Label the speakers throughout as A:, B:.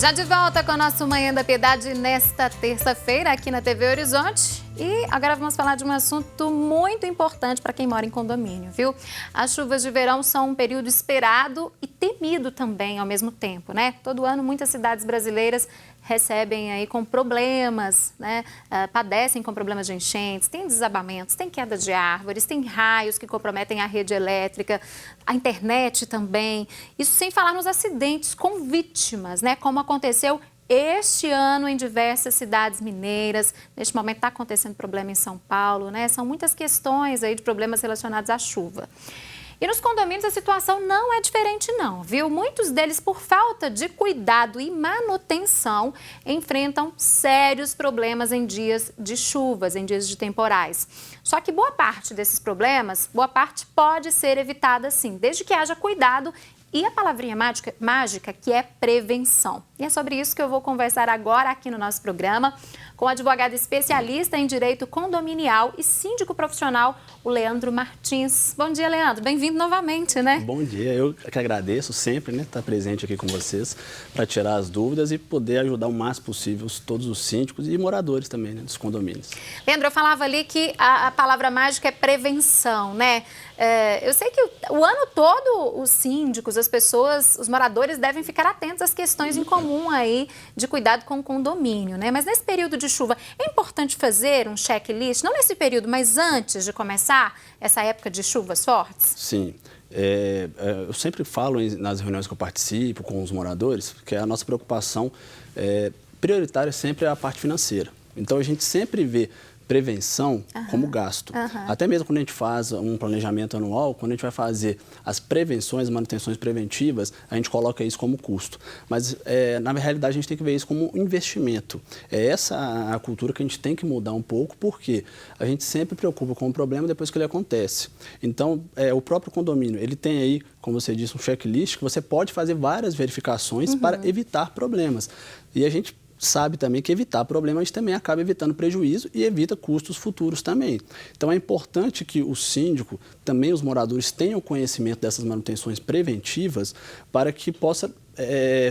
A: Já de volta com o nosso Manhã da Piedade nesta terça-feira aqui na TV Horizonte. E agora vamos falar de um assunto muito importante para quem mora em condomínio, viu? As chuvas de verão são um período esperado e temido também ao mesmo tempo, né? Todo ano muitas cidades brasileiras recebem aí com problemas, né? Padecem com problemas de enchentes, tem desabamentos, tem queda de árvores, tem raios que comprometem a rede elétrica, a internet também. Isso sem falar nos acidentes com vítimas, né? Como aconteceu este ano em diversas cidades mineiras. Neste momento está acontecendo problema em São Paulo, né? São muitas questões aí de problemas relacionados à chuva. E nos condomínios a situação não é diferente não, viu? Muitos deles, por falta de cuidado e manutenção, enfrentam sérios problemas em dias de chuvas, em dias de temporais. Só que boa parte desses problemas, boa parte pode ser evitada sim, desde que haja cuidado e a palavrinha mágica que é prevenção. E é sobre isso que eu vou conversar agora aqui no nosso programa com o advogado especialista em direito condominial e síndico profissional, o Leandro Martins. Bom dia, Leandro. Bem-vindo novamente, né?
B: Bom dia. Eu que agradeço sempre, né, estar presente aqui com vocês para tirar as dúvidas e poder ajudar o máximo possível todos os síndicos e moradores também, né, dos condomínios.
A: Leandro, eu falava ali que a palavra mágica é prevenção, né? Eu sei que o ano todo os síndicos, as pessoas, os moradores devem ficar atentos às questões em comum aí de cuidado com o condomínio, né? Mas nesse período de chuva é importante fazer um checklist, não nesse período, mas antes de começar essa época de chuvas fortes?
B: Sim. Eu sempre falo nas reuniões que eu participo com os moradores que a nossa preocupação prioritária sempre é a parte financeira. Então a gente sempre vê prevenção como gasto. Até mesmo quando a gente faz um planejamento anual, quando a gente vai fazer as prevenções, manutenções preventivas, a gente coloca isso como custo. Mas, na realidade, a gente tem que ver isso como investimento. É essa a cultura que a gente tem que mudar um pouco, porque a gente sempre preocupa com o problema depois que ele acontece. Então, o próprio condomínio, ele tem aí, como você disse, um checklist que você pode fazer várias verificações para evitar problemas. E a gente sabe também que evitar problemas, a gente também acaba evitando prejuízo e evita custos futuros também. Então é importante que o síndico, também os moradores, tenham conhecimento dessas manutenções preventivas para que possa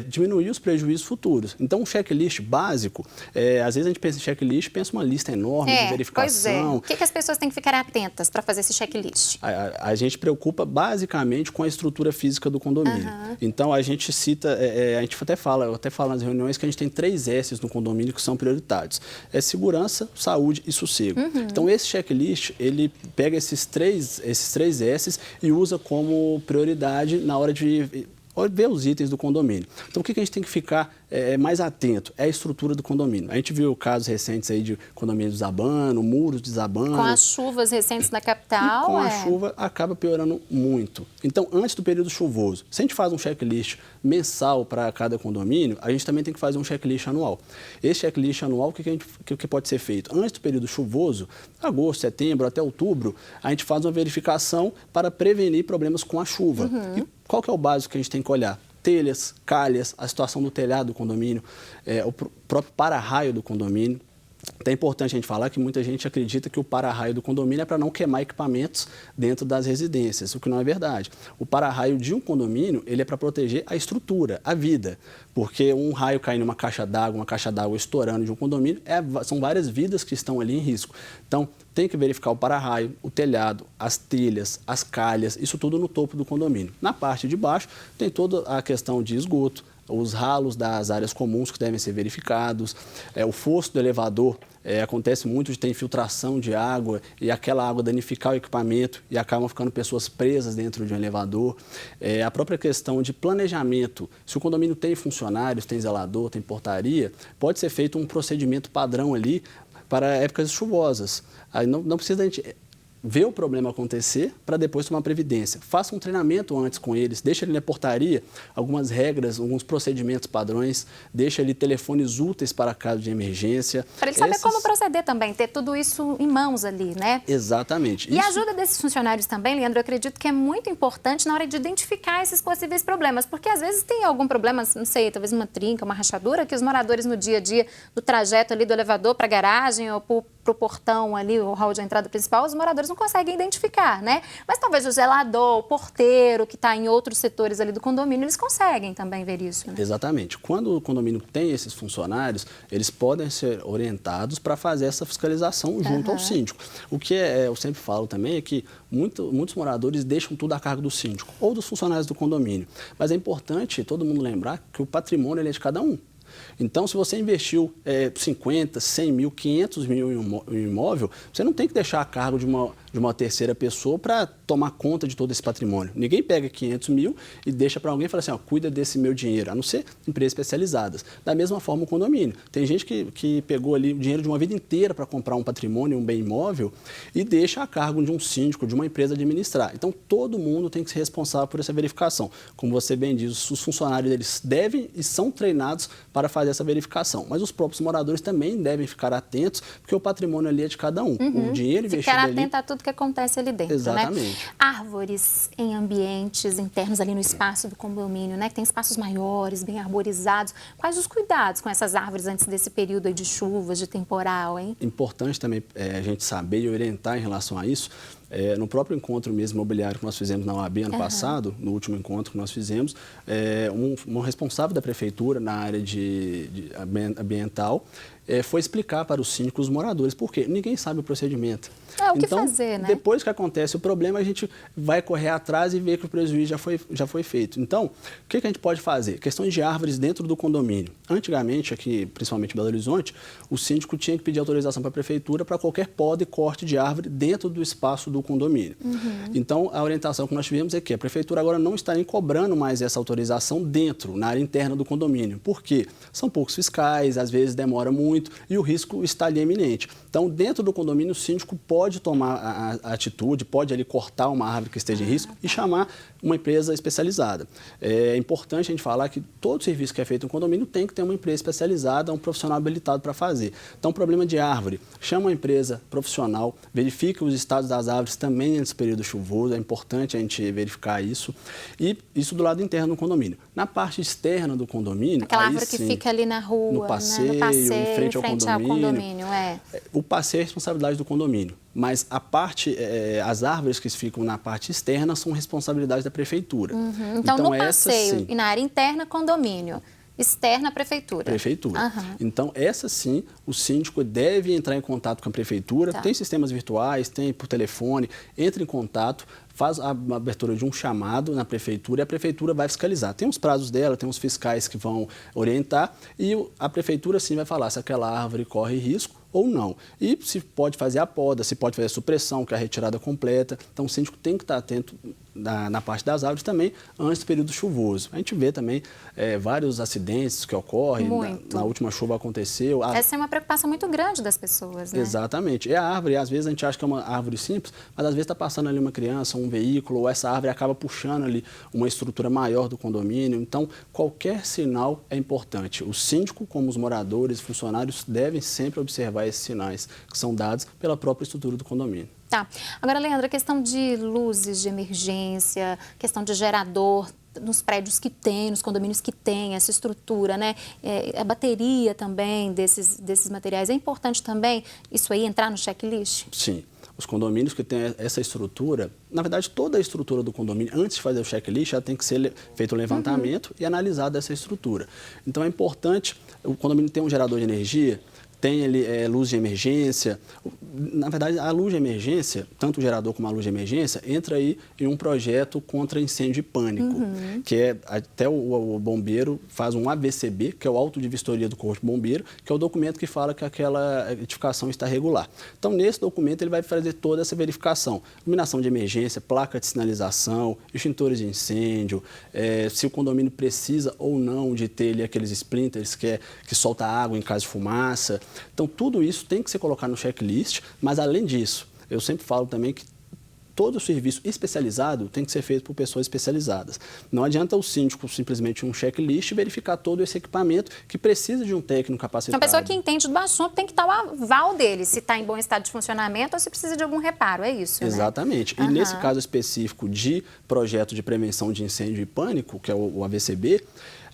B: diminuir os prejuízos futuros. Então, um checklist básico, às vezes a gente pensa em checklist, pensa uma lista enorme de verificação.
A: Pois é. O que as pessoas têm que ficar atentas para fazer esse checklist?
B: A gente preocupa basicamente com a estrutura física do condomínio. Então, a gente cita, eu até falo nas reuniões que a gente tem 3 S's no condomínio que são prioritários. É segurança, saúde e sossego. Então, esse checklist, ele pega esses três S's e usa como prioridade na hora de ver os itens do condomínio. Então, o que a gente tem que ficar mais atento é a estrutura do condomínio. A gente viu casos recentes aí de condomínios desabando, muros desabando.
A: Com as chuvas recentes na capital.
B: E com a chuva acaba piorando muito. Então, antes do período chuvoso, se a gente faz um checklist mensal para cada condomínio, a gente também tem que fazer um checklist anual. Esse checklist anual, o que pode ser feito? Antes do período chuvoso, agosto, setembro, até outubro, a gente faz uma verificação para prevenir problemas com a chuva. E qual que é o básico que a gente tem que olhar? Telhas, calhas, a situação do telhado do condomínio, o próprio para-raio do condomínio. Então é importante a gente falar que muita gente acredita que o para-raio do condomínio é para não queimar equipamentos dentro das residências, o que não é verdade. O para-raio de um condomínio, ele é para proteger a estrutura, a vida, porque um raio caindo numa caixa d'água, uma caixa d'água estourando de um condomínio, são várias vidas que estão ali em risco. Então, tem que verificar o para-raio, o telhado, as telhas, as calhas, isso tudo no topo do condomínio. Na parte de baixo, tem toda a questão de esgoto, os ralos das áreas comuns que devem ser verificados, o fosso do elevador, acontece muito de ter infiltração de água e aquela água danificar o equipamento e acabam ficando pessoas presas dentro de um elevador. A própria questão de planejamento, se o condomínio tem funcionários, tem zelador, tem portaria, pode ser feito um procedimento padrão ali para épocas chuvosas. Aí não precisa a gente ver o problema acontecer para depois tomar previdência. Faça um treinamento antes com eles, deixa ele na portaria algumas regras, alguns procedimentos padrões, deixa ali telefones úteis para caso de emergência.
A: Para ele saber como proceder também, ter tudo isso em mãos ali, né?
B: Exatamente.
A: E a ajuda desses funcionários também, Leandro, eu acredito que é muito importante na hora de identificar esses possíveis problemas, porque às vezes tem algum problema, não sei, talvez uma trinca, uma rachadura, que os moradores no dia a dia, do trajeto ali do elevador para a garagem ou para o portão ali, o hall de entrada principal, os moradores não não conseguem identificar, né? Mas talvez o zelador, o porteiro, que está em outros setores ali do condomínio, eles conseguem também ver isso, né?
B: Exatamente. Quando o condomínio tem esses funcionários, eles podem ser orientados para fazer essa fiscalização junto ao síndico. O que eu sempre falo também é que muitos moradores deixam tudo a cargo do síndico ou dos funcionários do condomínio. Mas é importante todo mundo lembrar que o patrimônio ele é de cada um. Então, se você investiu 50, 100 mil, 500 mil em um imóvel, você não tem que deixar a cargo de uma terceira pessoa para tomar conta de todo esse patrimônio. Ninguém pega 500 mil e deixa para alguém e fala assim, ó, cuida desse meu dinheiro, a não ser empresas especializadas. Da mesma forma o condomínio. Tem gente que pegou ali o dinheiro de uma vida inteira para comprar um patrimônio, um bem imóvel e deixa a cargo de um síndico, de uma empresa administrar. Então, todo mundo tem que ser responsável por essa verificação. Como você bem diz, os funcionários eles devem e são treinados para fazer essa verificação. Mas os próprios moradores também devem ficar atentos, porque o patrimônio ali é de cada um. O dinheiro investido ali...
A: Ficar atento a tudo que acontece ali dentro,
B: Exatamente.
A: Né? Árvores em ambientes internos ali no espaço do condomínio, né? Que tem espaços maiores, bem arborizados. Quais os cuidados com essas árvores antes desse período aí de chuvas, de temporal, hein?
B: Importante também a gente saber e orientar em relação a isso. No próprio encontro mesmo imobiliário que nós fizemos na OAB ano passado, no último encontro que nós fizemos, um responsável da prefeitura na área de ambiental foi explicar para os síndicos, os moradores, por quê? Ninguém sabe o procedimento.
A: O que fazer, né?
B: Depois que acontece o problema, a gente vai correr atrás e ver que o prejuízo já foi feito. Então, o que a gente pode fazer? Questões de árvores dentro do condomínio. Antigamente, aqui, principalmente em Belo Horizonte, o síndico tinha que pedir autorização para a prefeitura para qualquer poda e corte de árvore dentro do espaço do condomínio. Então, a orientação que nós tivemos é que a prefeitura agora não está nem cobrando mais essa autorização dentro, na área interna do condomínio. Por quê? São poucos fiscais, às vezes demora muito e o risco está ali iminente. Então, dentro do condomínio, o síndico pode tomar a atitude, pode ali cortar uma árvore que esteja em risco e chamar uma empresa especializada. É importante a gente falar que todo serviço que é feito no condomínio tem que ter uma empresa especializada, um profissional habilitado para fazer. Então, problema de árvore, chama uma empresa profissional, verifica os estados das árvores também nesse período chuvoso, é importante a gente verificar isso. E isso do lado interno do condomínio. Na parte externa do condomínio...
A: Aquela árvore que fica ali na rua,
B: no passeio, em frente ao condomínio. O passeio é responsabilidade do condomínio. Mas as árvores que ficam na parte externa são responsabilidade da prefeitura.
A: Então, no passeio e na área interna, condomínio. Externa, prefeitura.
B: Prefeitura. Então, essa sim, o síndico deve entrar em contato com a prefeitura. Tem sistemas virtuais, tem por telefone, entra em contato, faz a abertura de um chamado na prefeitura e a prefeitura vai fiscalizar. Tem os prazos dela, tem os fiscais que vão orientar e a prefeitura sim vai falar se aquela árvore corre risco ou não. E se pode fazer a poda, se pode fazer a supressão, que é a retirada completa. Então, o síndico tem que estar atento na parte das árvores também antes do período chuvoso. A gente vê também vários acidentes que ocorrem. Na última chuva aconteceu.
A: Essa é uma preocupação muito grande das pessoas, né?
B: Exatamente. É a árvore, às vezes a gente acha que é uma árvore simples, mas às vezes está passando ali uma criança, um veículo, ou essa árvore acaba puxando ali uma estrutura maior do condomínio. Então, qualquer sinal é importante. O síndico, como os moradores, funcionários, devem sempre observar esses sinais que são dados pela própria estrutura do condomínio.
A: Tá. Agora, Leandro, a questão de luzes de emergência, questão de gerador nos prédios que tem, nos condomínios que tem essa estrutura, né? A bateria também desses materiais. É importante também isso aí entrar no checklist?
B: Sim. Os condomínios que têm essa estrutura, na verdade, toda a estrutura do condomínio, antes de fazer o checklist, já tem que ser feito o levantamento e analisada essa estrutura. Então, é importante, o condomínio tem um gerador de energia, tem ali luz de emergência. Na verdade, a luz de emergência, tanto o gerador como a luz de emergência, entra aí em um projeto contra incêndio e pânico, que é até o bombeiro faz um AVCB, que é o auto de vistoria do Corpo de Bombeiro, que é o documento que fala que aquela edificação está regular. Então, nesse documento, ele vai fazer toda essa verificação. Iluminação de emergência, placa de sinalização, extintores de incêndio, se o condomínio precisa ou não de ter ali aqueles splinters que solta água em caso de fumaça. Então, tudo isso tem que ser colocado no checklist, mas, além disso, eu sempre falo também que todo serviço especializado tem que ser feito por pessoas especializadas. Não adianta o síndico simplesmente um checklist verificar todo esse equipamento que precisa de um técnico capacitado.
A: Uma pessoa que entende do assunto tem que estar o aval dele, se está em bom estado de funcionamento ou se precisa de algum reparo, é isso, né?
B: Exatamente. E nesse caso específico de projeto de prevenção de incêndio e pânico, que é o AVCB,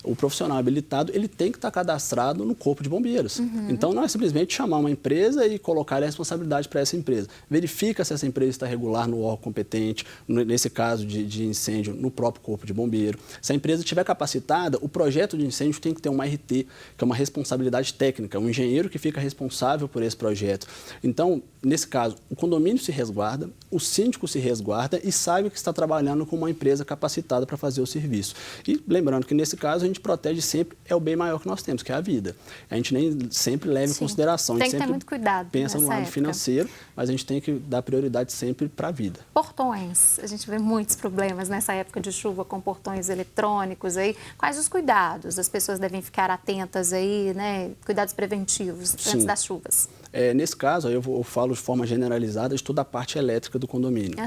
B: o profissional habilitado ele tem que estar cadastrado no Corpo de Bombeiros. Então, não é simplesmente chamar uma empresa e colocar a responsabilidade para essa empresa. Verifica se essa empresa está regular no órgão competente, nesse caso de incêndio, no próprio Corpo de Bombeiro. Se a empresa estiver capacitada, o projeto de incêndio tem que ter uma RT, que é uma responsabilidade técnica, um engenheiro que fica responsável por esse projeto. Então, nesse caso, o condomínio se resguarda, o síndico se resguarda e sabe que está trabalhando com uma empresa capacitada para fazer o serviço. E lembrando que, nesse caso, a gente protege sempre o bem maior que nós temos, que é a vida. A gente nem sempre leva em consideração.
A: Tem
B: a gente
A: que ter muito cuidado
B: pensa no lado financeiro, mas a gente tem que dar prioridade sempre para a vida.
A: Portões. A gente vê muitos problemas nessa época de chuva com portões eletrônicos aí. Quais os cuidados? As pessoas devem ficar atentas aí, né? Cuidados preventivos antes das chuvas.
B: Nesse caso, aí eu falo de forma generalizada de toda a parte elétrica do condomínio.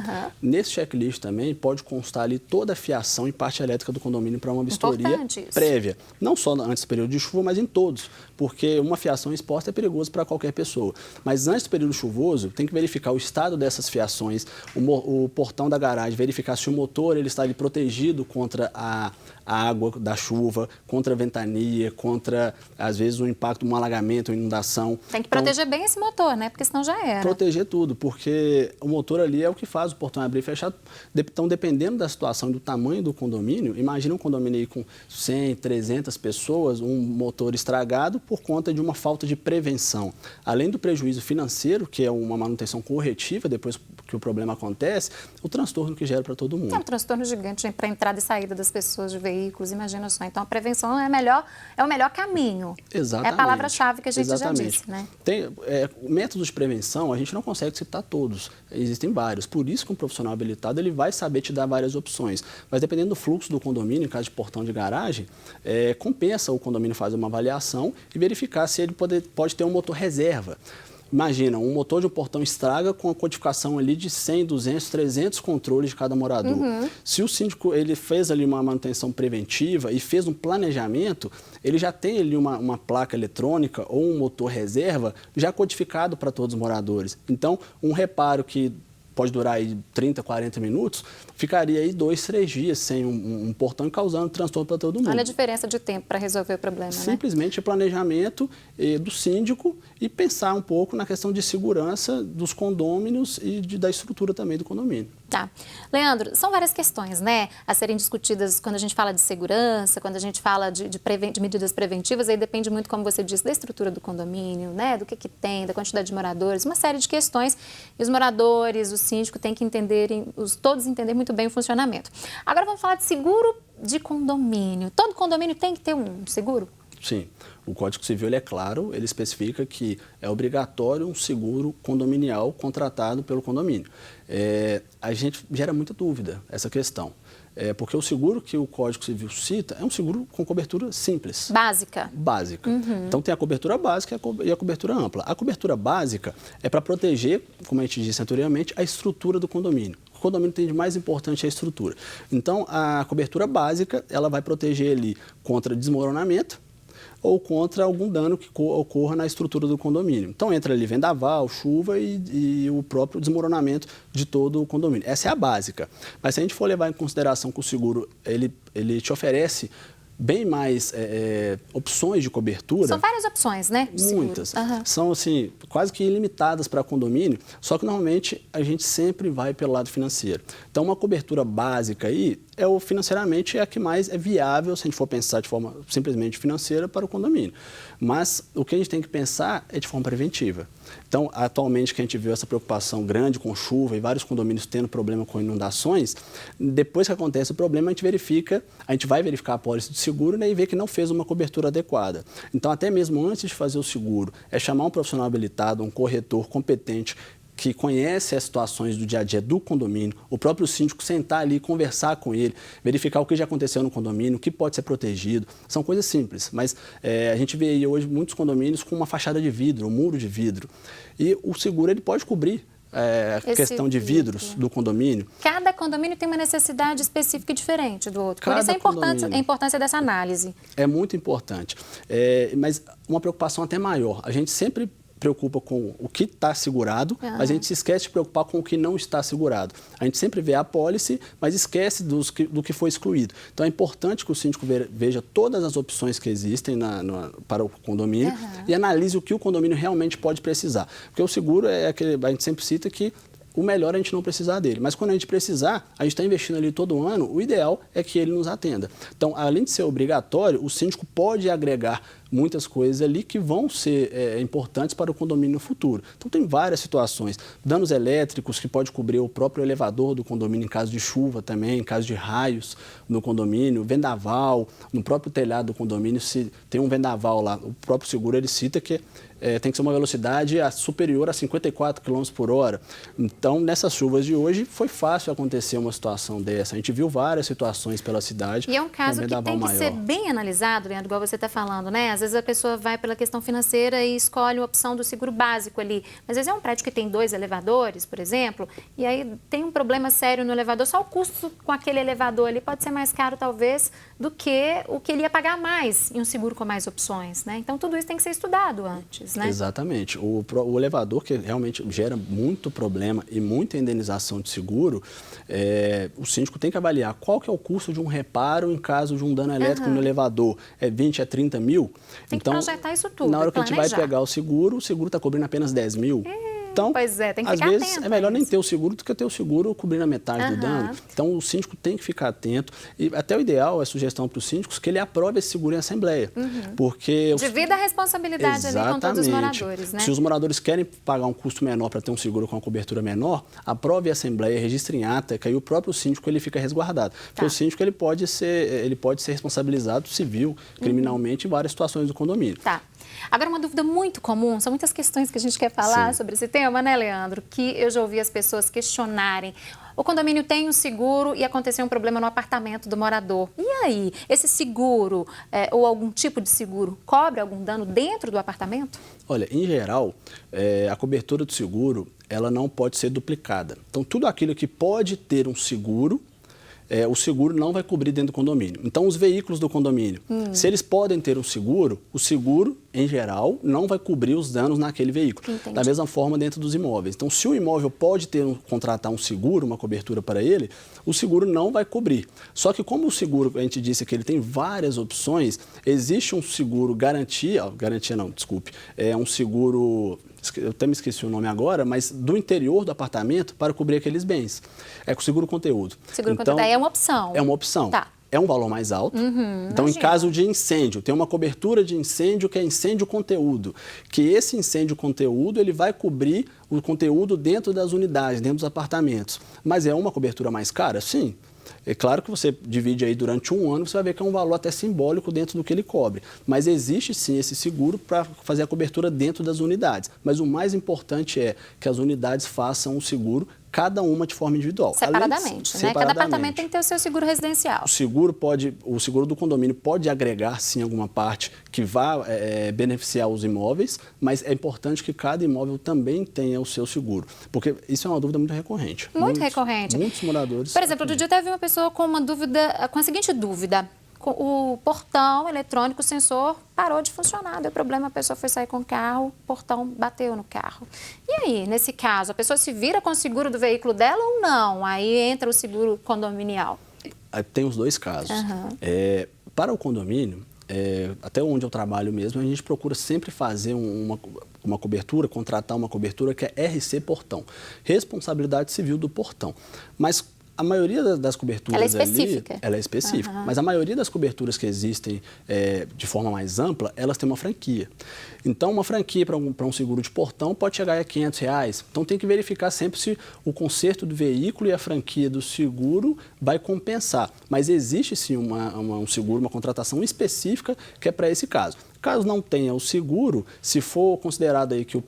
B: Nesse checklist também pode constar ali toda a fiação e parte elétrica do condomínio para uma vistoria prévia. Não só antes do período de chuva, mas em todos. Porque uma fiação exposta é perigoso para qualquer pessoa. Mas antes do período chuvoso, tem que verificar o estado dessas fiações, o portão da garagem, verificar se o motor ele está ali protegido contra a água da chuva, contra a ventania, contra, às vezes, o impacto de um alagamento, uma inundação.
A: Tem que proteger bem esse motor, né? Porque senão já era.
B: Proteger tudo, porque o motor ali é o que faz o portão abrir e fechar. Então, dependendo da situação e do tamanho do condomínio, imagina um condomínio aí com 100, 300 pessoas, um motor estragado por conta de uma falta de prevenção. Além do prejuízo financeiro, que é uma manutenção corretiva depois que o problema acontece, o transtorno que gera para todo mundo.
A: É um transtorno gigante para a entrada e saída das pessoas de veículos, imagina só. Então, a prevenção é o melhor caminho.
B: Exatamente.
A: É a palavra-chave que a gente já disse, né?
B: Tem métodos de prevenção, a gente não consegue citar todos, existem vários. Por isso que um profissional habilitado ele vai saber te dar várias opções. Mas dependendo do fluxo do condomínio, em caso de portão de garagem, compensa o condomínio fazer uma avaliação e verificar se ele pode ter um motor reserva. Imagina, um motor de um portão estraga com a codificação ali de 100, 200, 300 controles de cada morador. Se o síndico ele fez ali uma manutenção preventiva e fez um planejamento, ele já tem ali uma placa eletrônica ou um motor reserva já codificado para todos os moradores. Então, um reparo que pode durar aí 30, 40 minutos, ficaria aí 2, 3 dias sem um portão e causando transtorno para todo mundo.
A: Olha a diferença de tempo para resolver o problema,
B: Simplesmente planejamento do síndico e pensar um pouco na questão de segurança dos condôminos e da estrutura também do condomínio.
A: Tá. Leandro, são várias questões, né, a serem discutidas quando a gente fala de segurança, quando a gente fala de medidas preventivas, aí depende muito, como você disse, da estrutura do condomínio, né, do que tem, da quantidade de moradores, uma série de questões, e os moradores, o síndico tem que todos entenderem muito bem o funcionamento. Agora vamos falar de seguro de condomínio. Todo condomínio tem que ter um seguro?
B: Sim. O Código Civil ele é claro, ele especifica que é obrigatório um seguro condominial contratado pelo condomínio. A gente gera muita dúvida essa questão, porque o seguro que o Código Civil cita é um seguro com cobertura simples.
A: Básica.
B: Básica. Então tem a cobertura básica e a cobertura ampla. A cobertura básica é para proteger, como a gente disse anteriormente, a estrutura do condomínio. O condomínio tem de mais importante a estrutura. Então a cobertura básica ela vai proteger ali contra desmoronamento ou contra algum dano que ocorra na estrutura do condomínio. Então entra ali vendaval, chuva e o próprio desmoronamento de todo o condomínio. Essa é a básica. Mas se a gente for levar em consideração que o seguro ele te oferece bem mais opções de cobertura.
A: São várias opções, né?
B: Muitas. São, assim, quase que ilimitadas para condomínio, só que normalmente a gente sempre vai pelo lado financeiro. Então, uma cobertura básica aí, financeiramente, é a que mais é viável, se a gente for pensar de forma simplesmente financeira, para o condomínio. Mas o que a gente tem que pensar é de forma preventiva. Então, atualmente, que a gente viu essa preocupação grande com chuva e vários condomínios tendo problema com inundações, depois que acontece o problema, a gente vai verificar a pólice de seguro, né, e ver que não fez uma cobertura adequada. Então, até mesmo antes de fazer o seguro, é chamar um profissional habilitado, um corretor competente, que conhece as situações do dia a dia do condomínio, o próprio síndico sentar ali, conversar com ele, verificar o que já aconteceu no condomínio, o que pode ser protegido. São coisas simples, mas a gente vê aí hoje muitos condomínios com uma fachada de vidro, um muro de vidro. E o seguro ele pode cobrir a questão de vidros do condomínio.
A: Cada condomínio tem uma necessidade específica e diferente do outro. Por isso a importância dessa análise.
B: É muito importante. Mas uma preocupação até maior. A gente sempre preocupa com o que está segurado, mas a gente se esquece de preocupar com o que não está segurado. A gente sempre vê a apólice, mas esquece do que foi excluído. Então, é importante que o síndico veja todas as opções que existem para o condomínio e analise o que o condomínio realmente pode precisar. Porque o seguro é aquele, a gente sempre cita que o melhor é a gente não precisar dele. Mas quando a gente precisar, a gente está investindo ali todo ano, o ideal é que ele nos atenda. Então, além de ser obrigatório, o síndico pode agregar muitas coisas ali que vão ser importantes para o condomínio no futuro. Então, tem várias situações. Danos elétricos, que pode cobrir o próprio elevador do condomínio em caso de chuva também, em caso de raios no condomínio, vendaval, no próprio telhado do condomínio, se tem um vendaval lá, o próprio seguro ele cita que tem que ser uma velocidade superior a 54 km por hora. Então, nessas chuvas de hoje, foi fácil acontecer uma situação dessa. A gente viu várias situações pela cidade.
A: E é um caso que tem que ser bem analisado, Leandro, igual você está falando, né? Às vezes a pessoa vai pela questão financeira e escolhe a opção do seguro básico ali. Mas às vezes é um prédio que tem 2 elevadores, por exemplo, e aí tem um problema sério no elevador. Só o custo com aquele elevador ali pode ser mais caro, talvez, do que o que ele ia pagar mais em um seguro com mais opções, né? Então, tudo isso tem que ser estudado antes, né?
B: Exatamente. O elevador, que realmente gera muito problema e muita indenização de seguro, o síndico tem que avaliar qual que é o custo de um reparo em caso de um dano elétrico no elevador. É 20 a 30 mil?
A: Tem que projetar isso tudo.
B: Na hora que a gente vai pegar o seguro está cobrindo apenas 10 mil. Então,
A: pois é, tem que
B: às
A: ficar
B: vezes
A: atento
B: é melhor nem ter o seguro do que ter o seguro cobrindo a metade do dano. Então, o síndico tem que ficar atento. E até o ideal, a sugestão para os síndicos, que ele aprove esse seguro em assembleia. Porque
A: divida a responsabilidade ali com todos os moradores, né?
B: Se os moradores querem pagar um custo menor para ter um seguro com uma cobertura menor, aprove a assembleia, registre em ata, que aí o próprio síndico ele fica resguardado. Porque o síndico ele pode ser responsabilizado civil, criminalmente, em várias situações do condomínio.
A: Tá. Agora, uma dúvida muito comum, são muitas questões que a gente quer falar sobre esse tema, né, Leandro? Que eu já ouvi as pessoas questionarem. O condomínio tem um seguro e aconteceu um problema no apartamento do morador. E aí, esse seguro ou algum tipo de seguro cobre algum dano dentro do apartamento?
B: Olha, em geral, a cobertura do seguro, ela não pode ser duplicada. Então, tudo aquilo que pode ter um seguro, o seguro não vai cobrir dentro do condomínio. Então, os veículos do condomínio, se eles podem ter um seguro, o seguro, em geral, não vai cobrir os danos naquele veículo.
A: Entendi.
B: Da mesma forma dentro dos imóveis. Então, se o imóvel pode contratar um seguro, uma cobertura para ele, o seguro não vai cobrir. Só que como o seguro, a gente disse que ele tem várias opções, existe um seguro garantia não, desculpe, é um seguro... Eu até me esqueci o nome agora, mas do interior do apartamento para cobrir aqueles bens. É com seguro conteúdo.
A: Seguro conteúdo é uma opção.
B: É uma opção.
A: Tá.
B: É um valor mais alto. Então, em caso de incêndio, tem uma cobertura de incêndio que é incêndio conteúdo. Que esse incêndio conteúdo, ele vai cobrir o conteúdo dentro das unidades, dentro dos apartamentos. Mas é uma cobertura mais cara? Sim. É claro que você divide aí durante um ano, você vai ver que é um valor até simbólico dentro do que ele cobre. Mas existe sim esse seguro para fazer a cobertura dentro das unidades. Mas o mais importante é que as unidades façam o seguro, cada uma de forma individual.
A: Separadamente, né? Cada apartamento tem que ter o seu seguro residencial.
B: O seguro do condomínio pode agregar, sim, alguma parte que vá beneficiar os imóveis, mas é importante que cada imóvel também tenha o seu seguro. Porque isso é uma dúvida muito recorrente.
A: Muito recorrente.
B: Muitos moradores...
A: Por exemplo, outro dia teve uma pessoa com uma dúvida, com a seguinte dúvida. O portão eletrônico, o sensor, parou de funcionar, deu problema, a pessoa foi sair com o carro, o portão bateu no carro. E aí, nesse caso, a pessoa se vira com o seguro do veículo dela ou não? Aí entra o seguro condominial?
B: Tem os dois casos. Para o condomínio, até onde eu trabalho mesmo, a gente procura sempre fazer uma cobertura, contratar uma cobertura que é RC Portão, responsabilidade civil do portão. Mas a maioria das coberturas
A: ela é específica.
B: Ela é específica, mas a maioria das coberturas que existem de forma mais ampla, elas têm uma franquia. Então, uma franquia para um seguro de portão pode chegar a R$500. Então, tem que verificar sempre se o conserto do veículo e a franquia do seguro vai compensar. Mas existe sim um seguro, uma contratação específica que é para esse caso. Caso não tenha o seguro, se for considerado aí que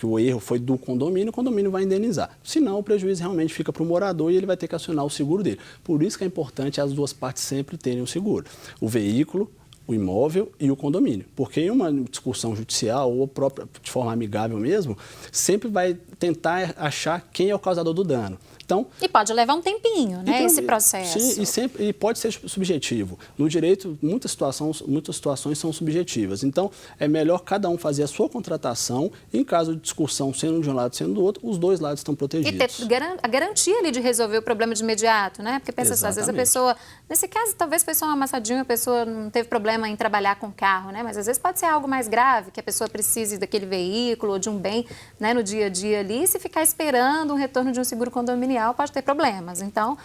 B: o erro foi do condomínio, o condomínio vai indenizar. Se não, o prejuízo realmente fica para o morador e ele vai ter que acionar o seguro dele. Por isso que é importante as duas partes sempre terem o seguro. O veículo, o imóvel e o condomínio. Porque em uma discussão judicial ou própria, de forma amigável mesmo, sempre vai tentar achar quem é o causador do dano. Então,
A: e pode levar um tempinho, né,
B: então,
A: esse processo.
B: Sim, e pode ser subjetivo. No direito, muitas situações são subjetivas. Então, é melhor cada um fazer a sua contratação. Em caso de discussão, sendo de um lado, sendo do outro, os dois lados estão protegidos.
A: E ter a garantia ali de resolver o problema de imediato, né? Porque pensa só, às vezes a pessoa, nesse caso, talvez foi só um amassadinho, a pessoa não teve problema em trabalhar com carro, né? Mas às vezes pode ser algo mais grave, que a pessoa precise daquele veículo ou de um bem, né, no dia a dia ali. E se ficar esperando um retorno de um seguro condominial, pode ter problemas. Então,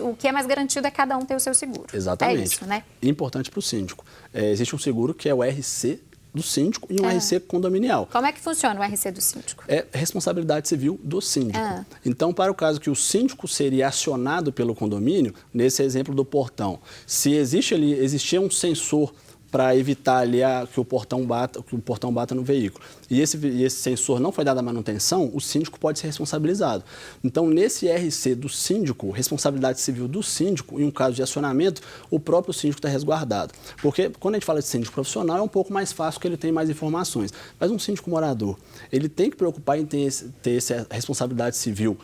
A: o que é mais garantido é cada um ter o seu seguro.
B: Exatamente.
A: É isso, né?
B: Importante para o síndico. Existe um seguro que é o RC do síndico e um RC condominial.
A: Como é que funciona o RC do síndico?
B: É responsabilidade civil do síndico. Então, para o caso que o síndico seria acionado pelo condomínio, nesse exemplo do portão, se existia um sensor para evitar ali que o portão bata no veículo. E esse sensor não foi dado a manutenção, o síndico pode ser responsabilizado. Então, nesse RC do síndico, responsabilidade civil do síndico, em um caso de acionamento, o próprio síndico está resguardado. Porque quando a gente fala de síndico profissional, é um pouco mais fácil, porque ele tem mais informações. Mas um síndico morador, ele tem que preocupar em ter essa responsabilidade civil,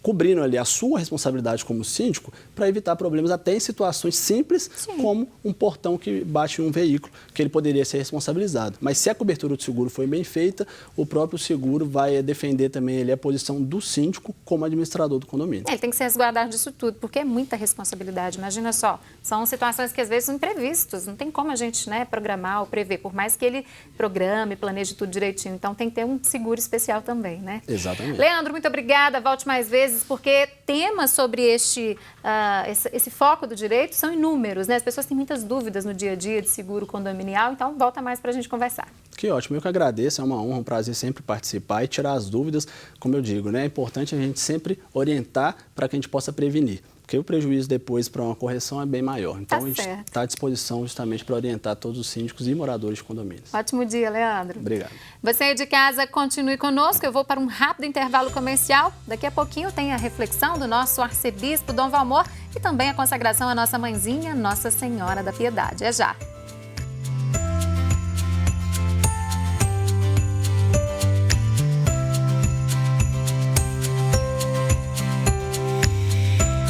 B: cobrindo ali a sua responsabilidade como síndico para evitar problemas até em situações simples, como um portão que bate em um veículo, que ele poderia ser responsabilizado. Mas se a cobertura do seguro foi bem feita, o próprio seguro vai defender também a posição do síndico como administrador do condomínio.
A: Ele tem que se resguardar disso tudo, porque é muita responsabilidade. Imagina só, são situações que às vezes são imprevistas, não tem como a gente, né, programar ou prever, por mais que ele programe, planeje tudo direitinho. Então tem que ter um seguro especial também, né?
B: Exatamente.
A: Leandro, muito obrigada, volte mais vezes, porque temas sobre esse foco do direito são inúmeros, né? As pessoas têm muitas dúvidas no dia a dia de seguro condominial, então volta mais para a gente conversar.
B: Que ótimo, eu que agradeço, é uma honra, um prazer sempre participar e tirar as dúvidas, como eu digo, né? É importante a gente sempre orientar para que a gente possa prevenir. Porque o prejuízo depois para uma correção é bem maior. Então, a gente está à disposição justamente para orientar todos os síndicos e moradores de condomínios.
A: Ótimo dia, Leandro.
B: Obrigado.
A: Você aí de casa, continue conosco. Eu vou para um rápido intervalo comercial. Daqui a pouquinho tem a reflexão do nosso arcebispo, Dom Valmor, e também a consagração à nossa mãezinha, Nossa Senhora da Piedade. É já.